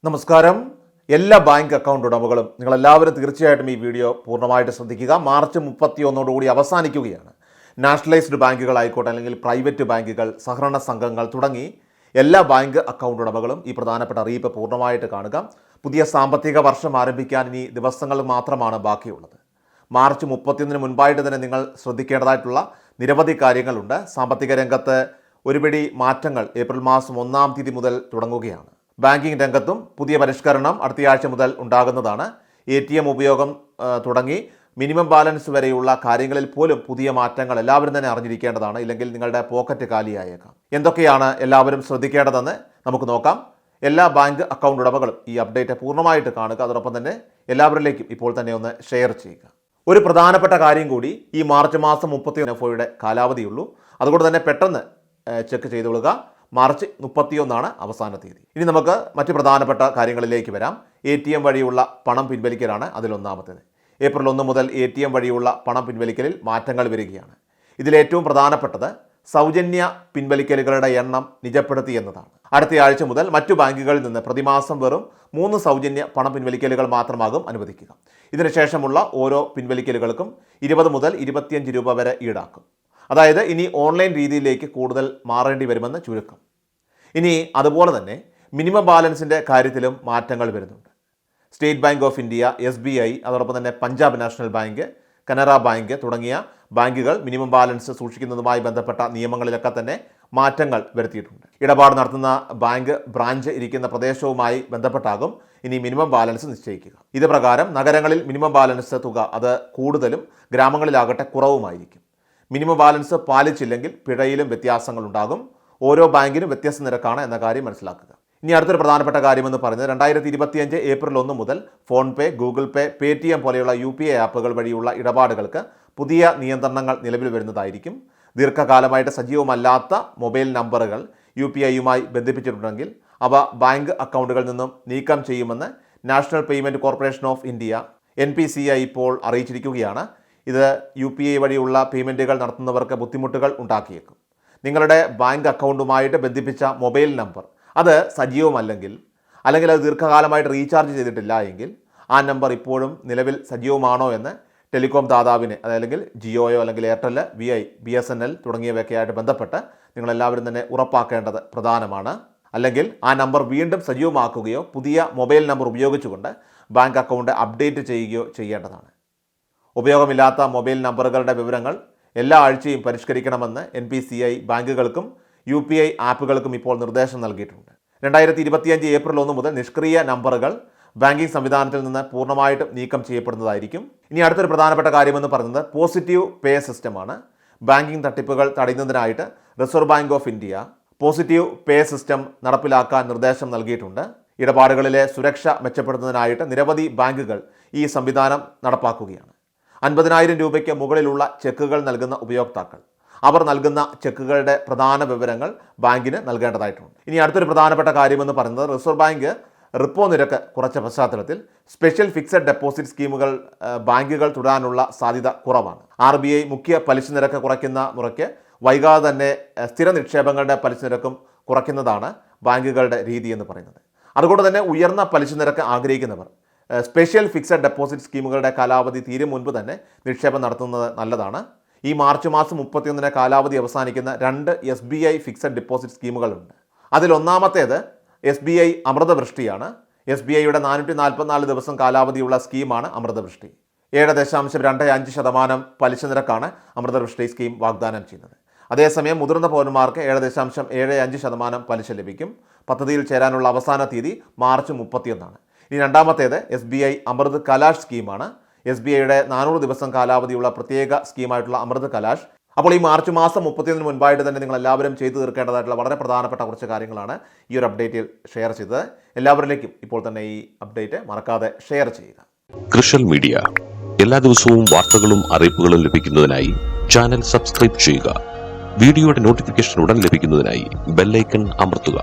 നമസ്കാരം. എല്ലാ bank account ഉടമകളും നിങ്ങളെല്ലാവരും തീർച്ചയായിട്ടും ഈ വീഡിയോ പൂർണ്ണമായിട്ട് ശ്രദ്ധിക്കുക. മാർച്ച് 31 അവസാനിക്കുകയാണ്. നാഷണലൈസ്ഡ് ബാങ്കുകളായിക്കോട്ടെ, അല്ലെങ്കിൽ പ്രൈവറ്റ് ബാങ്കുകൾ, സഹകരണ സംഘങ്ങൾ തുടങ്ങി എല്ലാ ബാങ്ക് അക്കൗണ്ട് ഉടമകളും ഈ പ്രധാനപ്പെട്ട അറിയിപ്പ് പൂർണ്ണമായിട്ട് കാണുക. പുതിയ സാമ്പത്തിക വർഷം ആരംഭിക്കാൻ ഇനി ദിവസങ്ങൾ മാത്രമാണ് ബാക്കിയുള്ളത്. മാർച്ച് 31 മുൻപായിട്ട് തന്നെ നിങ്ങൾ ശ്രദ്ധിക്കേണ്ടതായിട്ടുള്ള നിരവധി കാര്യങ്ങളുണ്ട്. സാമ്പത്തിക രംഗത്ത് ഒരുപിടി മാറ്റങ്ങൾ ഏപ്രിൽ മാസം 1-ാം തീയതി മുതൽ തുടങ്ങുകയാണ്. ബാങ്കിംഗ് രംഗത്തും പുതിയ പരിഷ്കരണം അടുത്തയാഴ്ച മുതൽ ഉണ്ടാകുന്നതാണ്. ATM ഉപയോഗം തുടങ്ങി മിനിമം ബാലൻസ് വരെയുള്ള കാര്യങ്ങളിൽ പോലും പുതിയ മാറ്റങ്ങൾ എല്ലാവരും തന്നെ അറിഞ്ഞിരിക്കേണ്ടതാണ്. ഇല്ലെങ്കിൽ നിങ്ങളുടെ പോക്കറ്റ് കാലിയായേക്കാം. എന്തൊക്കെയാണ് എല്ലാവരും ശ്രദ്ധിക്കേണ്ടതെന്ന് നമുക്ക് നോക്കാം. എല്ലാ ബാങ്ക് അക്കൗണ്ട് ഉടമകളും ഈ അപ്ഡേറ്റ് പൂർണ്ണമായിട്ട് കാണുക. അതോടൊപ്പം തന്നെ എല്ലാവരിലേക്കും ഇപ്പോൾ തന്നെ ഒന്ന് ഷെയർ ചെയ്യുക. ഒരു പ്രധാനപ്പെട്ട കാര്യം കൂടി, ഈ മാർച്ച് മാസം 31 കാലാവധിയുള്ളൂ. അതുകൊണ്ട് തന്നെ പെട്ടെന്ന് ചെക്ക് ചെയ്തുകൊള്ളുക. മാർച്ച് 31 അവസാന തീയതി. ഇനി നമുക്ക് മറ്റ് പ്രധാനപ്പെട്ട കാര്യങ്ങളിലേക്ക് വരാം. ATM വഴിയുള്ള പണം പിൻവലിക്കലാണ് അതിലൊന്നാമത്തേത്. ഏപ്രിൽ 1 മുതൽ ATM വഴിയുള്ള പണം പിൻവലിക്കലിൽ മാറ്റങ്ങൾ വരികയാണ്. ഇതിലേറ്റവും പ്രധാനപ്പെട്ടത് സൗജന്യ പിൻവലിക്കലുകളുടെ എണ്ണം നിജപ്പെടുത്തി എന്നതാണ്. അടുത്തയാഴ്ച മുതൽ മറ്റു ബാങ്കുകളിൽ നിന്ന് പ്രതിമാസം വെറും 3 സൗജന്യ പണം പിൻവലിക്കലുകൾ മാത്രമാകും അനുവദിക്കുക. ഇതിനുശേഷമുള്ള ഓരോ പിൻവലിക്കലുകൾക്കും 20 മുതൽ 25 രൂപ വരെ ഈടാക്കും. അതായത് ഇനി ഓൺലൈൻ രീതിയിലേക്ക് കൂടുതൽ മാറേണ്ടി വരുമെന്ന് ചുരുക്കം. ഇനി അതുപോലെ തന്നെ മിനിമം ബാലൻസിൻ്റെ കാര്യത്തിലും മാറ്റങ്ങൾ വരുന്നുണ്ട്. State bank of India, SBI, അതോടൊപ്പം തന്നെ Punjab national bank, Canara bank തുടങ്ങിയ ബാങ്കുകൾ മിനിമം ബാലൻസ് സൂക്ഷിക്കുന്നതുമായി ബന്ധപ്പെട്ട നിയമങ്ങളിലൊക്കെ തന്നെ മാറ്റങ്ങൾ വരുത്തിയിട്ടുണ്ട്. ഇടപാട് നടത്തുന്ന ബാങ്ക് ബ്രാഞ്ച് ഇരിക്കുന്ന പ്രദേശവുമായി ബന്ധപ്പെട്ടാകും ഇനി മിനിമം ബാലൻസ് നിശ്ചയിക്കുക. ഇത് പ്രകാരം നഗരങ്ങളിൽ മിനിമം ബാലൻസ് തുക അത് കൂടുതലും, ഗ്രാമങ്ങളിലാകട്ടെ കുറവുമായിരിക്കും. Minimum balance പാലിച്ചില്ലെങ്കിൽ പിഴയിലും വ്യത്യാസങ്ങളുണ്ടാകും. ഓരോ ബാങ്കിനും വ്യത്യസ്ത നിരക്കാണ് എന്ന കാര്യം മനസ്സിലാക്കുക. ഇനി അടുത്തൊരു പ്രധാനപ്പെട്ട കാര്യമെന്ന് പറയുന്നത് 2025 ഏപ്രിൽ 1 മുതൽ ഫോൺപേ, ഗൂഗിൾ പേ, Paytm പോലെയുള്ള UPI ആപ്പുകൾ വഴിയുള്ള ഇടപാടുകൾക്ക് പുതിയ നിയന്ത്രണങ്ങൾ നിലവിൽ വരുന്നതായിരിക്കും. ദീർഘകാലമായിട്ട് സജീവമല്ലാത്ത മൊബൈൽ നമ്പറുകൾ UPIയുമായി ബന്ധിപ്പിച്ചിട്ടുണ്ടെങ്കിൽ അവ ബാങ്ക് അക്കൗണ്ടുകളിൽ നിന്നും നീക്കം ചെയ്യുമെന്ന് national payment corporation of India NPCI ഇപ്പോൾ അറിയിച്ചിരിക്കുകയാണ്. ഇത് UPI വഴിയുള്ള പേയ്മെൻറ്റുകൾ നടത്തുന്നവർക്ക് ബുദ്ധിമുട്ടുകൾ ഉണ്ടാക്കിയേക്കും. നിങ്ങളുടെ ബാങ്ക് അക്കൗണ്ടുമായിട്ട് ബന്ധിപ്പിച്ച മൊബൈൽ നമ്പർ അത് സജീവമല്ലെങ്കിൽ, അല്ലെങ്കിൽ അത് ദീർഘകാലമായിട്ട് റീചാർജ് ചെയ്തിട്ടില്ല എങ്കിൽ ആ നമ്പർ ഇപ്പോഴും നിലവിൽ സജീവമാണോ എന്ന് ടെലികോം ദാതാവിനെ, അതല്ലെങ്കിൽ ജിയോയോ അല്ലെങ്കിൽ എയർടെൽ, BSNL തുടങ്ങിയവയൊക്കെ ആയിട്ട് ബന്ധപ്പെട്ട് നിങ്ങളെല്ലാവരും തന്നെ ഉറപ്പാക്കേണ്ടത് പ്രധാനമാണ്. അല്ലെങ്കിൽ ആ നമ്പർ വീണ്ടും സജീവമാക്കുകയോ പുതിയ മൊബൈൽ നമ്പർ ഉപയോഗിച്ചുകൊണ്ട് ബാങ്ക് അക്കൗണ്ട് അപ്ഡേറ്റ് ചെയ്യുകയോ ചെയ്യേണ്ടതാണ്. ഉപയോഗമില്ലാത്ത മൊബൈൽ നമ്പറുകളുടെ വിവരങ്ങൾ എല്ലാ ആഴ്ചയും പരിഷ്കരിക്കണമെന്ന് NPCI ബാങ്കുകൾക്കും UPI ആപ്പുകൾക്കും ഇപ്പോൾ നിർദ്ദേശം നൽകിയിട്ടുണ്ട്. 2025 ഏപ്രിൽ 1 മുതൽ നിഷ്ക്രിയ നമ്പറുകൾ ബാങ്കിംഗ് സംവിധാനത്തിൽ നിന്ന് പൂർണ്ണമായിട്ടും നീക്കം ചെയ്യപ്പെടുന്നതായിരിക്കും. ഇനി അടുത്തൊരു പ്രധാനപ്പെട്ട കാര്യമെന്ന് പറയുന്നത് പോസിറ്റീവ് പേ സിസ്റ്റമാണ്. ബാങ്കിംഗ് തട്ടിപ്പുകൾ തടയുന്നതിനായിട്ട് Reserve Bank of India positive pay system നടപ്പിലാക്കാൻ നിർദ്ദേശം നൽകിയിട്ടുണ്ട്. ഇടപാടുകളിലെ സുരക്ഷ മെച്ചപ്പെടുത്തുന്നതിനായിട്ട് നിരവധി ബാങ്കുകൾ ഈ സംവിധാനം നടപ്പാക്കുകയാണ്. 50,000 രൂപയ്ക്ക് മുകളിലുള്ള ചെക്കുകൾ നൽകുന്ന ഉപയോക്താക്കൾ അവർ നൽകുന്ന ചെക്കുകളുടെ പ്രധാന വിവരങ്ങൾ ബാങ്കിന് നൽകേണ്ടതായിട്ടുണ്ട്. ഇനി അടുത്തൊരു പ്രധാനപ്പെട്ട കാര്യമെന്ന് പറയുന്നത് റിസർവ് ബാങ്ക് റിപ്പോ നിരക്ക് കുറച്ച പശ്ചാത്തലത്തിൽ സ്പെഷ്യൽ ഫിക്സഡ് ഡെപ്പോസിറ്റ് സ്കീമുകൾ ബാങ്കുകൾ തുടരാനുള്ള സാധ്യത കുറവാണ്. RBI മുഖ്യ പലിശ നിരക്ക് കുറയ്ക്കുന്ന മുറയ്ക്ക് വൈകാതെ തന്നെ സ്ഥിര നിക്ഷേപങ്ങളുടെ പലിശ നിരക്കും കുറയ്ക്കുന്നതാണ് ബാങ്കുകളുടെ രീതി എന്ന് പറയുന്നത്. അതുകൊണ്ട് തന്നെ ഉയർന്ന പലിശ നിരക്ക് ആഗ്രഹിക്കുന്നവർ സ്പെഷ്യൽ ഫിക്സഡ് ഡെപ്പോസിറ്റ് സ്കീമുകളുടെ കാലാവധി തീരും മുൻപ് തന്നെ നിക്ഷേപം നടത്തുന്നത് നല്ലതാണ്. ഈ മാർച്ച് മാസം 31 കാലാവധി അവസാനിക്കുന്ന 2 SBI ഫിക്സഡ് ഡെപ്പോസിറ്റ് സ്കീമുകളുണ്ട്. അതിലൊന്നാമത്തേത് SBI അമൃതവൃഷ്ടിയാണ്. SBIയുടെ 444 ദിവസം കാലാവധിയുള്ള സ്കീമാണ് അമൃതവൃഷ്ടി. 7.25% പലിശ നിരക്കാണ് അമൃതവൃഷ്ടി സ്കീം വാഗ്ദാനം ചെയ്യുന്നത്. അതേസമയം മുതിർന്ന പൗരന്മാർക്ക് 7.75% പലിശ ലഭിക്കും. പദ്ധതിയിൽ ചേരാനുള്ള അവസാന തീയതി മാർച്ച് 31. ഇനി രണ്ടാമത്തേത് SBI അമൃത് കലാഷ് സ്കീമാണ്. SBIയുടെ 400 ദിവസം കാലാവധിയുള്ള പ്രത്യേക സ്കീമായിട്ടുള്ള അമൃത് കലാഷ്. അപ്പോൾ ഈ മാർച്ച് മാസം 31 മുൻപായിട്ട് തന്നെ നിങ്ങൾ എല്ലാവരും ചെയ്തു തീർക്കേണ്ടതായിട്ടുള്ള വളരെ പ്രധാനപ്പെട്ട കുറച്ച് കാര്യങ്ങളാണ് ഈ ഒരു അപ്ഡേറ്റിൽ ഷെയർ ചെയ്തത്. എല്ലാവരിലേക്കും ഇപ്പോൾ തന്നെ ഈ അപ്ഡേറ്റ് മറക്കാതെ ഷെയർ ചെയ്യുക. കൃഷൽ മീഡിയ എല്ലാ ദിവസവും വാർത്തകളും അറിയിപ്പുകളും ലഭിക്കുന്നതിനായി ചാനൽ സബ്സ്ക്രൈബ് ചെയ്യുക. വീഡിയോയുടെ നോട്ടിഫിക്കേഷൻ ഉടൻ ലഭിക്കുന്നതിനായി ബെൽ ഐക്കൺ അമർത്തുക.